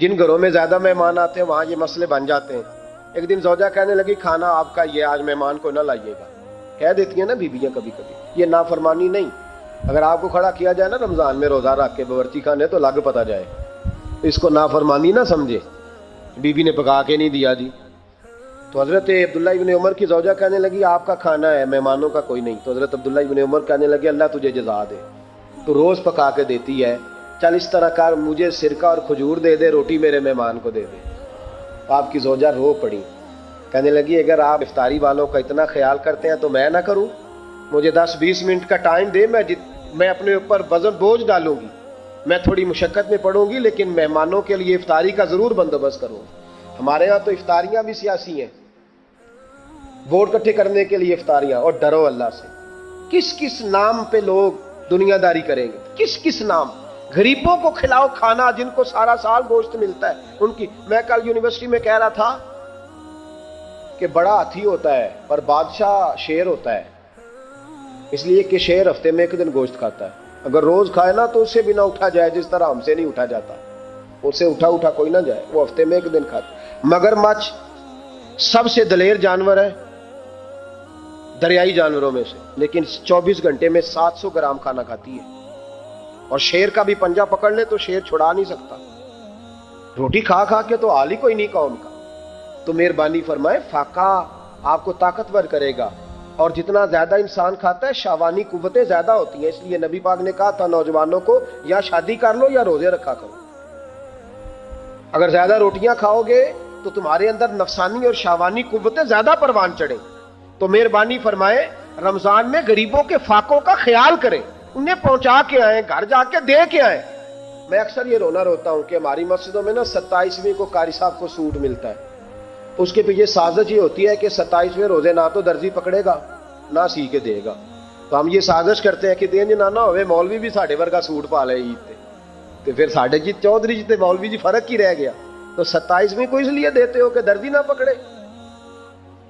جن گھروں میں زیادہ مہمان آتے ہیں وہاں یہ مسئلے بن جاتے ہیں۔ ایک دن زوجہ کہنے لگی کھانا آپ کا یہ آج مہمان کو نہ لائیے گا۔ کہہ دیتی ہیں نا بیویاں کبھی کبھی، یہ نافرمانی نہیں۔ اگر آپ کو کھڑا کیا جائے نا رمضان میں روزہ رکھ کے باورچی خانے تو لگ پتا جائے، اس کو نافرمانی نہ سمجھے، بیوی نے پکا کے نہیں دیا جی۔ تو حضرت عبداللہ ابن عمر کی زوجہ کہنے لگی آپ کا کھانا ہے، مہمانوں کا کوئی نہیں۔ تو حضرت عبداللہ ابن عمر کہنے لگے اللہ تجھے جزا دے، تو روز پکا کے دیتی ہے، چل اس طرح کر مجھے سرکہ اور کھجور دے دے، روٹی میرے مہمان کو دے دے۔ آپ کی زوجہ رو پڑی، کہنے لگی اگر آپ افطاری والوں کا اتنا خیال کرتے ہیں تو میں نہ کروں؟ مجھے 10-20 منٹ کا ٹائم دے، میں اپنے اوپر وزن بوجھ ڈالوں گی، میں تھوڑی مشقت میں پڑوں گی، لیکن مہمانوں کے لیے افطاری کا ضرور بندوبست کروں گی۔ ہمارے ہاں تو افطاریاں بھی سیاسی ہیں، ووٹ اکٹھے کرنے کے لیے افطاریاں، اور ڈرو اللہ سے۔ کس کس نام پہ لوگ دنیا داری کریں گے؟ کس کس نام؟ غریبوں کو کھلاؤ کھانا جن کو سارا سال گوشت ملتا ہے ان کی۔ میں کل یونیورسٹی میں کہہ رہا تھا کہ بڑا ہاتھی ہوتا ہے پر بادشاہ شیر ہوتا ہے، اس لیے کہ شیر ہفتے میں ایک دن گوشت کھاتا ہے۔ اگر روز کھائے نا تو اس سے بھی نہ اٹھا جائے، جس طرح ہم سے نہیں اٹھا جاتا، اس سے اٹھا کوئی نہ جائے، وہ ہفتے میں ایک دن کھاتا۔ مگرمچھ سب سے دلیر جانور ہے دریائی جانوروں میں سے، لیکن 24 گھنٹے میں 700 گرام کھانا کھاتی ہے، اور شیر کا بھی پنجہ پکڑ لے تو شیر چھڑا نہیں سکتا، روٹی کھا کھا کے تو حال ہی کوئی نہیں قوم کا۔ تو مہربانی فرمائے فاقہ آپ کو طاقتور کرے گا، اور جتنا زیادہ انسان کھاتا ہے شہوانی قوتیں زیادہ ہوتی ہیں، اس لیے نبی پاک نے کہا تھا نوجوانوں کو یا شادی کر لو یا روزے رکھا کرو۔ اگر زیادہ روٹیاں کھاؤ گے تو تمہارے اندر نفسانی اور شہوانی قوتیں زیادہ پروان چڑھیں۔ تو مہربانی فرمائے رمضان میں غریبوں کے فاقوں کا خیال کریں، انہیں پہنچا کے آئیں، گھر جا کے دے کے آئیں۔ میں اکثر یہ رونا روتا ہوں کہ ہماری مسجدوں میں نا 27ویں کو قاری صاحب کو سوٹ ملتا ہے، اس کے پیچھے سازش یہ ہوتی ہے کہ 27ویں روزے نہ تو درزی پکڑے گا نہ سی کے دے گا، تو ہم یہ سازش کرتے ہیں کہ دین جنانا ہوئے مولوی بھی ساڑھے ورگا سوٹ پا لے عید تے، تو پھر ساڑھے جی چودھری جی تے مولوی جی فرق ہی رہ گیا۔ تو 27ویں کو اس لیے دیتے ہو کہ درزی نہ پکڑے،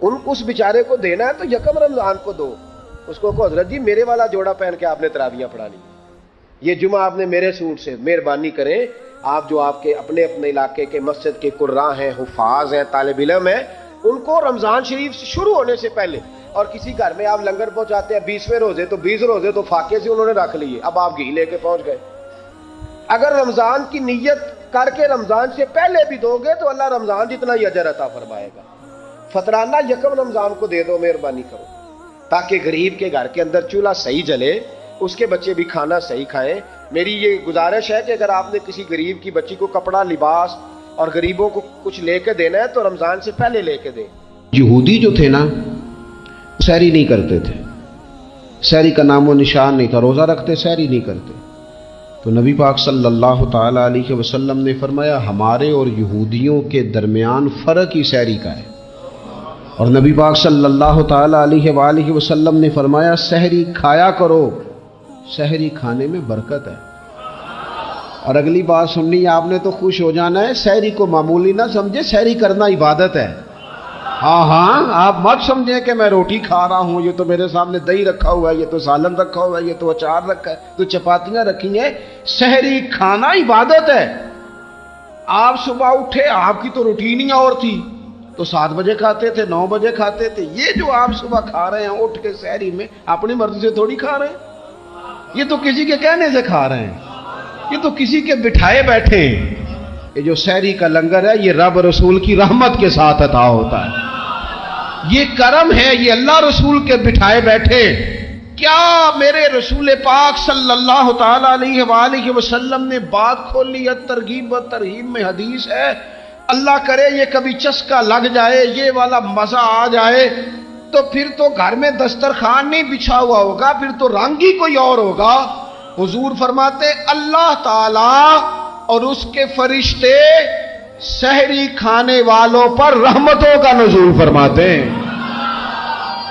اس بیچارے کو دینا ہے تو یکم رمضان کو دو، اس کو کہو حضرت جی میرے والا جوڑا پہن کے آپ نے تراویحاں پڑھانی، یہ جمعہ آپ نے میرے سوٹ سے۔ مہربانی کریں آپ جو آپ کے اپنے علاقے کے مسجد کے قراء ہیں، حفاظ ہیں، طالب علم ہیں، ان کو رمضان شریف شروع ہونے سے پہلے، اور کسی گھر میں آپ لنگر پہنچاتے ہیں 20ویں روزے تو 20 روزے تو فاقے سے انہوں نے رکھ لیے، اب آپ گھی لے کے پہنچ گئے۔ اگر رمضان کی نیت کر کے رمضان سے پہلے بھی دو گے تو اللہ رمضان جتنا ہی اجر عطا فرمائے گا۔ فطرانہ یکم رمضان کو دے دو، مہربانی کرو، تاکہ غریب کے گھر کے اندر چولہا صحیح جلے، اس کے بچے بھی کھانا صحیح کھائیں۔ میری یہ گزارش ہے کہ اگر آپ نے کسی غریب کی بچی کو کپڑا، لباس اور غریبوں کو کچھ لے کے دینا ہے تو رمضان سے پہلے لے کے دیں۔ یہودی جو تھے نا سحری نہیں کرتے تھے، سحری کا نام و نشان نہیں تھا، روزہ رکھتے سحری نہیں کرتے، تو نبی پاک صلی اللہ تعالی علیہ وسلم نے فرمایا ہمارے اور یہودیوں کے درمیان فرق ہی سحری کا ہے، اور نبی پاک صلی اللہ تعالی علیہ وآلہ وسلم نے فرمایا سحری کھایا کرو، سحری کھانے میں برکت ہے۔ اور اگلی بات سننی آپ نے تو خوش ہو جانا ہے، سحری کو معمولی نہ سمجھے، سحری کرنا عبادت ہے۔ ہاں آپ مت سمجھیں کہ میں روٹی کھا رہا ہوں، یہ تو میرے سامنے دہی رکھا ہوا ہے، یہ تو سالن رکھا ہوا ہے، یہ تو اچار رکھا ہے، تو چپاتیاں رکھی ہیں۔ سحری کھانا عبادت ہے۔ آپ صبح اٹھے، آپ کی تو روٹین ہی اور تھی، تو 7 بجے کھاتے تھے، 9 بجے کھاتے تھے، یہ جو آپ صبح کھا رہے ہیں اٹھ کے سحری میں اپنی مرضی سے تھوڑی کھا رہے ہیں، یہ تو کسی کے کہنے سے کھا رہے ہیں، یہ تو کسی کے بٹھائے بیٹھے ہیں۔ یہ جو سحری کا لنگر ہے یہ رب رسول کی رحمت کے ساتھ عطا ہوتا ہے، یہ کرم ہے، یہ اللہ رسول کے بٹھائے بیٹھے۔ کیا میرے رسول پاک صلی اللہ تعالی علیہ وآلہ وسلم نے بات کھولی ہے، ترغیب و ترہیب میں حدیث ہے، اللہ کرے یہ کبھی چسکا لگ جائے، یہ والا مزہ آ جائے تو پھر تو گھر میں دسترخوان نہیں بچھا ہوا ہوگا، پھر تو رنگ ہی کوئی اور ہوگا۔ حضور فرماتے اللہ تعالی اور اس کے فرشتے سحری کھانے والوں پر رحمتوں کا نزول فرماتے ہیں۔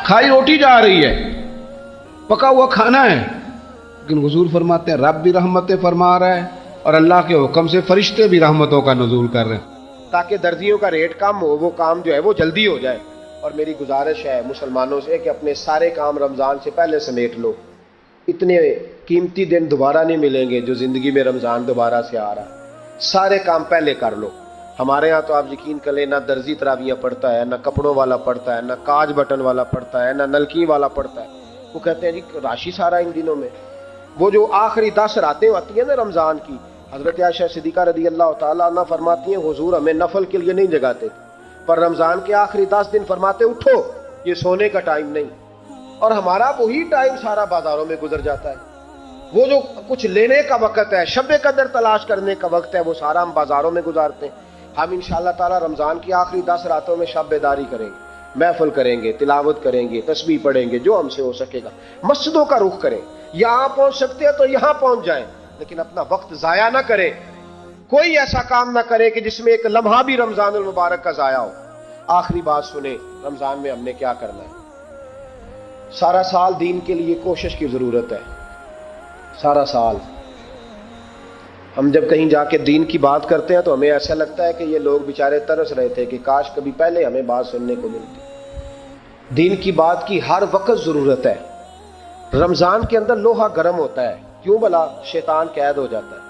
کھائی روٹی جا رہی ہے، پکا ہوا کھانا ہے، لیکن حضور فرماتے ہیں رب بھی رحمتیں فرما رہا ہے اور اللہ کے حکم سے فرشتے بھی رحمتوں کا نزول کر رہے ہیں، تاکہ درزیوں کا ریٹ کم ہو، وہ کام جو ہے وہ جلدی ہو جائے۔ اور میری گزارش ہے مسلمانوں سے کہ اپنے سارے کام رمضان سے پہلے سمیٹ لو، اتنے قیمتی دن دوبارہ نہیں ملیں گے جو زندگی میں رمضان دوبارہ سے آ رہا ہے۔ سارے کام پہلے کر لو. ہمارے یہاں تو آپ یقین کر لیں، نہ درزی تراویاں پڑھتا ہے، نہ کپڑوں والا پڑھتا ہے، نہ کاج بٹن والا پڑھتا ہے، نہ نلکی والا پڑھتا ہے. وہ کہتے ہیں جی راشی سارا ان دنوں میں. وہ جو آخری 10 راتیں ہوتی ہیں نا رمضان کی، حضرت عائشہ صدیقہ رضی اللہ تعالیٰ عنہ فرماتی ہیں حضور ہمیں نفل کے لیے نہیں جگاتے تھے، پر رمضان کے آخری 10 دن فرماتے اٹھو، یہ سونے کا ٹائم نہیں. اور ہمارا وہی ٹائم سارا بازاروں میں گزر جاتا ہے. وہ جو کچھ لینے کا وقت ہے، شب قدر تلاش کرنے کا وقت ہے، وہ سارا ہم بازاروں میں گزارتے ہیں. ہم انشاءاللہ تعالی رمضان کی آخری 10 راتوں میں شب بیداری کریں گے، محفل کریں گے، تلاوت کریں گے، تسبیح پڑھیں گے، جو ہم سے ہو سکے گا. مسجدوں کا رخ کریں، یہاں پہنچ سکتے ہیں تو یہاں پہنچ جائیں، لیکن اپنا وقت ضائع نہ کریں. کوئی ایسا کام نہ کرے کہ جس میں ایک لمحہ بھی رمضان المبارک کا ضائع ہو. آخری بات سنیں، رمضان میں ہم نے کیا کرنا ہے. سارا سال دین کے لیے کوشش کی ضرورت ہے. سارا سال ہم جب کہیں جا کے دین کی بات کرتے ہیں تو ہمیں ایسا لگتا ہے کہ یہ لوگ بیچارے ترس رہے تھے کہ کاش کبھی پہلے ہمیں بات سننے کو ملتی. دین کی بات کی ہر وقت ضرورت ہے. رمضان کے اندر لوہا گرم ہوتا ہے، کیوں بھلا؟ شیطان قید ہو جاتا ہے.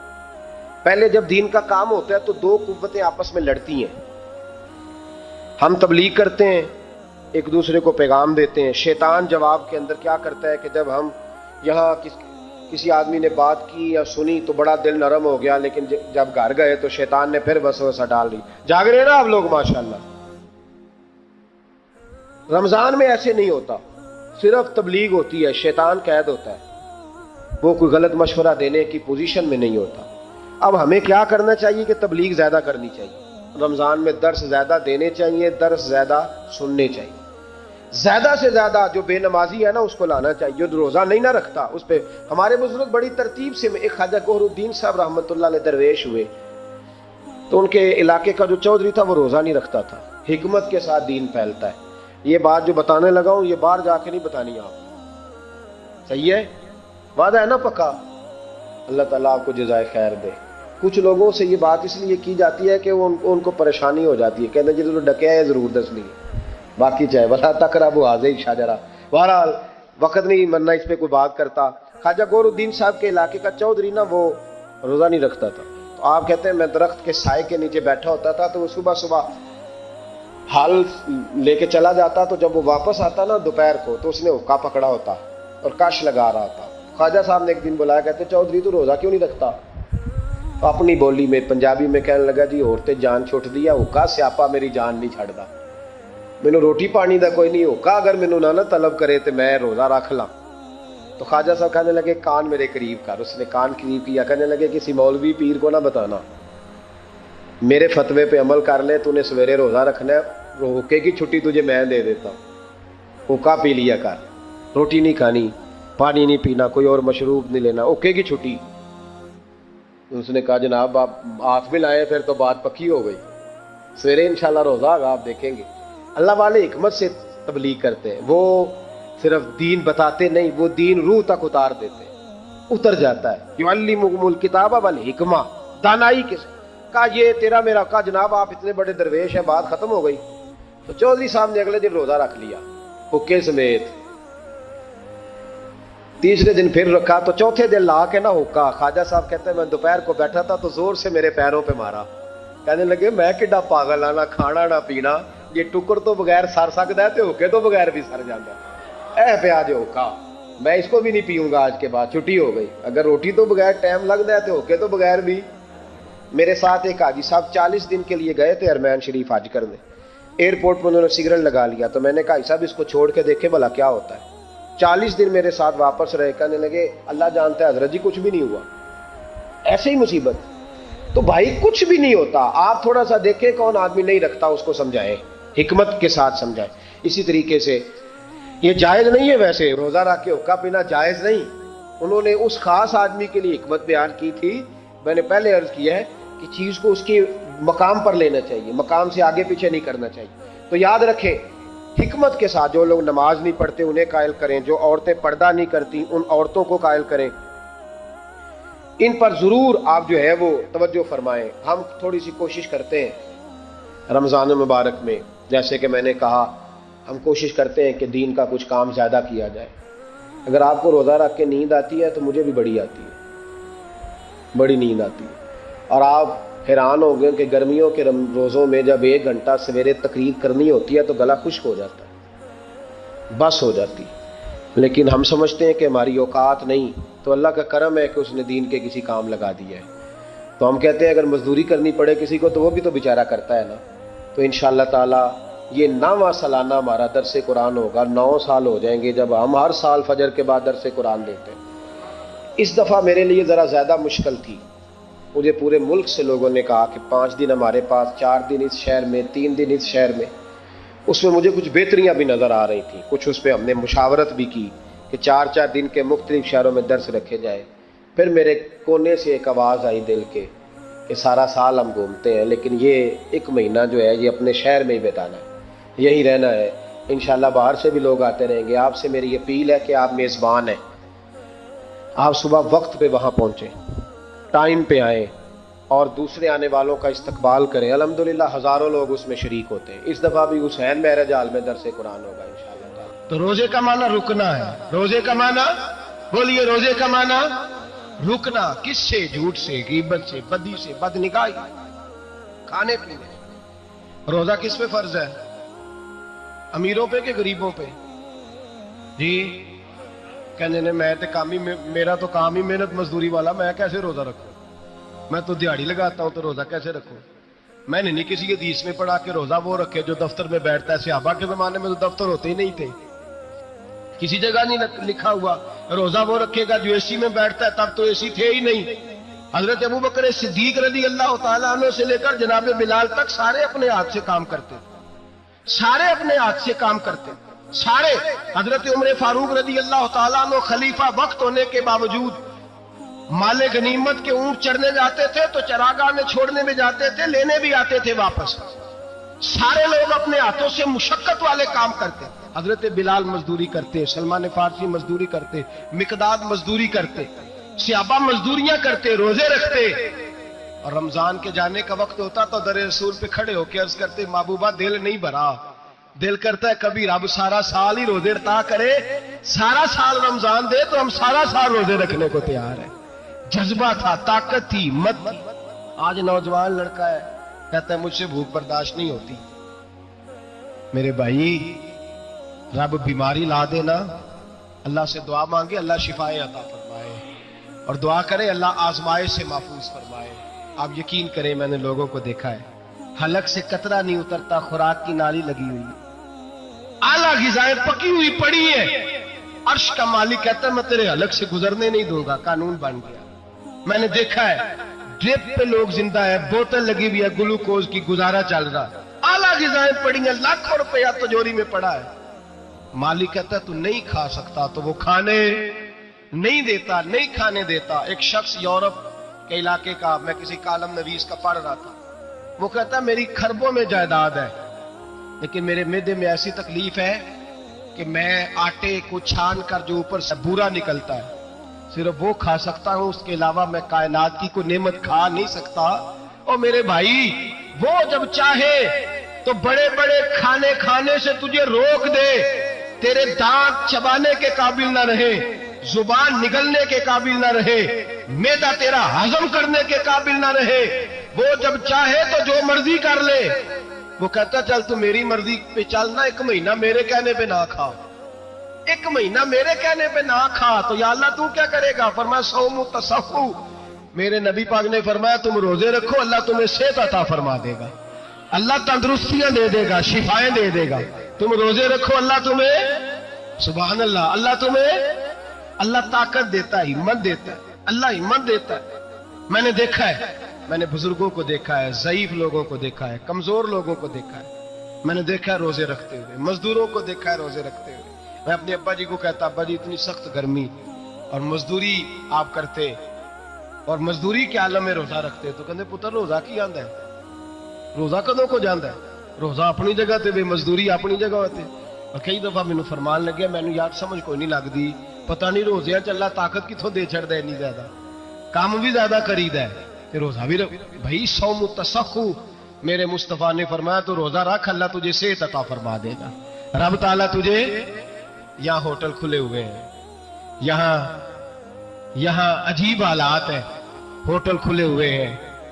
پہلے جب دین کا کام ہوتا ہے تو دو قوتیں آپس میں لڑتی ہیں. ہم تبلیغ کرتے ہیں، ایک دوسرے کو پیغام دیتے ہیں. شیطان جواب کے اندر کیا کرتا ہے کہ جب ہم یہاں کسی آدمی نے بات کی یا سنی تو بڑا دل نرم ہو گیا، لیکن جب گھر گئے تو شیطان نے پھر وسوسہ ڈال دی. جاگ رہے نا آپ لوگ ماشاءاللہ. رمضان میں ایسے نہیں ہوتا، صرف تبلیغ ہوتی ہے، شیطان قید ہوتا ہے، وہ کوئی غلط مشورہ دینے کی پوزیشن میں نہیں ہوتا. اب ہمیں کیا کرنا چاہیے کہ تبلیغ زیادہ کرنی چاہیے، رمضان میں درس زیادہ دینے چاہیے، درس زیادہ سننے چاہیے. زیادہ سے زیادہ جو بے نمازی ہے نا اس کو لانا چاہیے، جو روزہ نہیں نہ رکھتا اس پہ. ہمارے بزرگ بڑی ترتیب سے، ایک خواجہ گوہر الدین صاحب رحمۃ اللہ علیہ درویش ہوئے تو ان کے علاقے کا جو چودھری تھا وہ روزہ نہیں رکھتا تھا. حکمت کے ساتھ دین پھیلتا ہے. یہ بات جو بتانے لگا ہوں یہ باہر جا کے نہیں بتانی آپ، صحیح ہے؟ وعدہ ہے نا پکا؟ اللہ تعالیٰ آپ کو جزائے خیر دے. کچھ لوگوں سے یہ بات اس لیے کی جاتی ہے کہ ان کو پریشانی ہو جاتی ہے، کہتے ہیں جی ڈکیا ہے ضرور دس لیے، باقی چاہے ولا تقربوا هذه الشجرہ. بہرحال وقت نہیں مرنا اس پہ کوئی بات کرتا. خواجہ گوہر الدین صاحب کے علاقے کا چودھری نا وہ روزہ نہیں رکھتا تھا. تو آپ کہتے ہیں میں درخت کے سائے کے نیچے بیٹھا ہوتا تھا تو وہ صبح صبح حل لے کے چلا جاتا، تو جب وہ واپس آتا نا دوپہر کو تو اس نے حقہ پکڑا ہوتا اور کش لگا رہا تھا. خواجہ صاحب نے ایک دن بلایا، کہتے چودھری تو روزہ کیوں نہیں رکھتا؟ اپنی بولی میں پنجابی میں کہنے لگا جی عورتیں جان چھوٹ دیا، حقہ سیاپا میری جان نہیں چھڑدا، مینوں روٹی پانی دا کوئی نہیں ہوگا، اگر مینوں نہ طلب کرے تو میں روزہ رکھ لاں. تو خواجہ صاحب کہنے لگے کان میرے قریب کر. اس نے کان قریب کیا، کہنے لگے کسی مولوی پیر کو نہ بتانا، میرے فتوے پہ عمل کر لے. تو نے سویرے روزہ رکھنا ہے، حقے کی چھٹی تجھے میں دے دیتا ہوں، حقہ پی لیا کر، روٹی نہیں کھانی، پانی نہیں پینا، کوئی اور مشروب نہیں لینا، حقے کی چھٹی. اس نے کہا جناب آپ ہاتھ بھی لائے پھر تو بات پکی ہو گئی، سویرے انشاءاللہ روزہ آگا، آپ دیکھیں گے. اللہ والے حکمت سے تبلیغ کرتے ہیں، وہ صرف دین بتاتے نہیں، وہ دین روح تک اتار دیتے ہیں، اتر جاتا ہے. یعلمکم الکتاب والحکمہ، دانائی کے کہا یہ تیرا میرا. کہا جناب آپ اتنے بڑے درویش ہیں، بات ختم ہو گئی. تو چودھری صاحب نے اگلے دن روزہ رکھ لیا حقے سمیت. تیسرے دن پھر رکھا تو چوتھے دن لا کے نہ حقہ. خواجہ صاحب کہتے ہیں میں دوپہر کو بیٹھا تھا تو زور سے میرے پیروں پہ مارا. کہنے لگے میں کڈا پاگل ہاں، نہ کھانا نہ پینا، یہ ٹکر تو بغیر سر سکتا ہے تو حقے تو بغیر بھی سر جاتا ہے. اے پہ آج حقہ، میں اس کو بھی نہیں پیوں گا آج کے بعد، چھٹی ہو گئی. اگر روٹی تو بغیر ٹائم لگتا ہے تو حقے تو بغیر بھی. میرے ساتھ ایک حاجی صاحب 40 دن کے لیے گئے تھے ارمین شریف حج کرنے. ایئرپورٹ پہ انہوں نے سگریٹ لگا لیا تو میں نے کہا صاحب اس کو چھوڑ کے دیکھے بھلا کیا ہوتا ہے. 40 دن میرے ساتھ واپس رہے. کہنے لگے اللہ جانتا ہے حضرت جی کچھ بھی نہیں ہوا، ایسے ہی مصیبت. تو بھائی کچھ بھی نہیں ہوتا، آپ تھوڑا سا دیکھیں کون آدمی نہیں رکھتا اس کو سمجھائیں، حکمت کے ساتھ سمجھائیں. اسی طریقے سے یہ جائز نہیں ہے، ویسے روزہ رکھ کے حقہ پینا جائز نہیں. انہوں نے اس خاص آدمی کے لیے حکمت بیان کی تھی. میں نے پہلے عرض کیا ہے کہ چیز کو اس کے مقام پر لینا چاہیے، مقام سے آگے پیچھے نہیں کرنا چاہیے. تو یاد رکھیں حکمت کے ساتھ جو لوگ نماز نہیں پڑھتے انہیں قائل کریں، جو عورتیں پردہ نہیں کرتی ان عورتوں کو قائل کریں. ان پر ضرور آپ جو ہے وہ توجہ فرمائیں. ہم تھوڑی سی کوشش کرتے ہیں رمضان مبارک میں، جیسے کہ میں نے کہا ہم کوشش کرتے ہیں کہ دین کا کچھ کام زیادہ کیا جائے. اگر آپ کو روزہ رکھ کے نیند آتی ہے تو مجھے بھی بڑی آتی ہے، بڑی نیند آتی ہے. اور آپ حیران ہو گئے کہ گرمیوں کے روزوں میں جب 1 گھنٹہ سویرے تقریر کرنی ہوتی ہے تو گلا خشک ہو جاتا ہے، بس ہو جاتی، لیکن ہم سمجھتے ہیں کہ ہماری اوقات نہیں، تو اللہ کا کرم ہے کہ اس نے دین کے کسی کام لگا دیا ہے. تو ہم کہتے ہیں اگر مزدوری کرنی پڑے کسی کو تو وہ بھی تو بیچارہ کرتا ہے نا. تو انشاءاللہ تعالی یہ 9واں سالانہ ہمارا درس قرآن ہوگا. 9 سال ہو جائیں گے جب ہم ہر سال فجر کے بعد درس قرآن دیتے ہیں. اس دفعہ میرے لیے ذرا زیادہ مشکل تھی. مجھے پورے ملک سے لوگوں نے کہا کہ 5 دن ہمارے پاس، 4 دن اس شہر میں، 3 دن اس شہر میں. اس میں مجھے کچھ بہتریاں بھی نظر آ رہی تھیں، کچھ اس پہ ہم نے مشاورت بھی کی کہ 4 دن کے مختلف شہروں میں درس رکھے جائے. پھر میرے کونے سے ایک آواز آئی دل کے کہ سارا سال ہم گھومتے ہیں لیکن یہ 1 مہینہ جو ہے یہ اپنے شہر میں ہی بتانا ہے، یہی رہنا ہے. انشاءاللہ باہر سے بھی لوگ آتے رہیں گے. آپ سے میری اپیل ہے کہ آپ میزبان ہیں، آپ صبح وقت پہ وہاں پہنچیں، ٹائم پہ آئیں اور دوسرے آنے والوں کا استقبال کریں. الحمدللہ ہزاروں لوگ اس میں شریک ہوتے ہیں. اس دفعہ بھی حسین میرج ہال میں درس قرآن ہوگا انشاءاللہ تعالی. تو روزے کا معنی رکنا ہے. روزے کا معنی بولیے، روزے کا معنی رکنا. کس سے؟ جھوٹ سے، غیبت سے، بدی سے، بدنگاہی، کھانے پینے. روزہ کس پہ فرض ہے؟ امیروں پہ کہ غریبوں پہ؟ جی کہنے نے میں میرا تو کام ہی محنت مزدوری والا، میں کیسے روزہ رکھوں؟ میں تو دیہڑی لگاتا ہوں تو روزہ کیسے رکھوں؟ میں نے نہیں کسی حدیث میں پڑھا کہ روزہ وہ رکھے جو دفتر میں بیٹھتا ہے. صحابہ کے زمانے میں تو دفتر ہوتے ہی نہیں تھے، کسی جگہ نہیں لکھا ہوا روزہ وہ رکھے گا جو اے سی میں بیٹھتا ہے. تب تو اے سی تھے ہی نہیں. حضرت ابوبکر صدیق رضی اللہ تعالیٰ عنہ سے لے کر جناب بلال تک سارے اپنے ہاتھ سے کام کرتے، سارے اپنے ہاتھ سے کام کرتے، سارے. حضرت عمر فاروق رضی اللہ تعالیٰ عنہ خلیفہ وقت ہونے کے باوجود مال غنیمت کے اونٹ چڑھنے جاتے تھے تو چراگاہ میں چھوڑنے میں جاتے تھے، لینے بھی آتے تھے واپس. سارے لوگ اپنے ہاتھوں سے مشقت والے کام کرتے. حضرت بلال مزدوری کرتے، سلمان فارسی مزدوری کرتے، مقداد مزدوری کرتے، صحابہ مزدوریاں کرتے، روزے رکھتے. اور رمضان کے جانے کا وقت ہوتا تو در رسول پہ کھڑے ہو کے عرض کرتے محبوبہ دل نہیں بھرا، دل کرتا ہے کبھی رب سارا سال ہی روزے عطا کرے، سارا سال رمضان دے تو ہم سارا سال روزے رکھنے کو تیار ہیں. جذبہ تھا، طاقت تھی، ہمت تھی. آج نوجوان لڑکا ہے کہتا ہے مجھ سے بھوک برداشت نہیں ہوتی. میرے بھائی رب بیماری لا دینا، اللہ سے دعا مانگے اللہ شفائیں عطا فرمائے، اور دعا کرے اللہ آزمائش سے محفوظ فرمائے. آپ یقین کریں میں نے لوگوں کو دیکھا ہے حلق سے قطرہ نہیں اترتا، خوراک کی نالی لگی ہوئی، اعلیٰ غذائیں پکی ہوئی پڑی ہیں. عرش کا مالک کہتا ہے میں تیرے حلق سے گزرنے نہیں دوں گا. قانون بن گیا. میں نے دیکھا ہے ڈرپ پہ لوگ زندہ ہے، بوتل لگی ہوئی ہے گلوکوز کی، گزارا چل رہا. اعلیٰ غذائیں پڑی ہیں، لاکھوں روپیہ تجوری میں پڑا ہے. مالک کہتا ہے تو نہیں کھا سکتا تو وہ کھانے نہیں دیتا، نہیں کھانے دیتا. ایک شخص یورپ کے علاقے کا، میں کسی کالم نویس کا پڑھ رہا تھا، وہ کہتا ہے میری کھربوں میں جائیداد ہے لیکن میرے معدے میں ایسی تکلیف ہے کہ میں آٹے کو چھان کر جو اوپر سے بورا نکلتا ہے صرف وہ کھا سکتا ہوں، اس کے علاوہ میں کائنات کی کوئی نعمت کھا نہیں سکتا. اور میرے بھائی وہ جب چاہے تو بڑے بڑے کھانے کھانے سے تجھے روک دے، تیرے دانت چبانے کے قابل نہ رہے، زبان نگلنے کے قابل نہ رہے، معدہ تیرا ہضم کرنے کے قابل نہ رہے. وہ جب چاہے تو جو مرضی کر لے. وہ کہتا چل تو میری مرضی پہ چلنا، 1 مہینہ میرے کہنے پہ نہ کھا، 1 مہینہ میرے کہنے پہ نہ کھا. تو یا اللہ تو کیا کرے گا؟ فرمایا صوم تصحو. میرے نبی پاک نے فرمایا تم روزے رکھو اللہ تمہیں صحت عطا فرما دے گا، اللہ تندرستیاں دے دے گا، شفائیں دے دے گا. تم روزے رکھو اللہ تمہیں، سبحان اللہ، اللہ تمہیں، اللہ طاقت دیتا ہے، ہمت دیتا ہے، اللہ ہمت دیتا ہے. میں نے دیکھا ہے، میں نے بزرگوں کو دیکھا ہے، ضعیف لوگوں کو دیکھا ہے، کمزور لوگوں کو دیکھا ہے. میں نے دیکھا ہے روزے رکھتے ہوئے، مزدوروں کو دیکھا ہے روزے رکھتے ہوئے. میں اپنے ابا جی کو کہتا ابا جی اتنی سخت گرمی اور مزدوری آپ کرتے اور مزدوری کے عالم میں روزہ رکھتے تو کہتے پتر روزہ کی آندا ہے، روزہ کدوں کو جاندا ہے، روزہ اپنی جگہ تے بے مزدوری اپنی جگہ ہوتے. اور کئی دفعہ مینوں فرمان لگیا مینوں یار سمجھ کوئی نہیں لگدی، پتہ نہیں روزیاں چ اللہ طاقت کتھوں دے چھڑدا ہے، اتنی زیادہ کام بھی زیادہ کریدا ہے تے روزہ بھی بھائی صوم تصحو. میرے مصطفیٰ نے فرمایا تو روزہ رکھ اللہ تجھے صحت عطا فرما دے گا. رب تعالیٰ تجھے، یہاں ہوٹل کھلے ہوئے ہیں، یہاں عجیب حالات ہیں، ہوٹل کھلے ہوئے ہیں،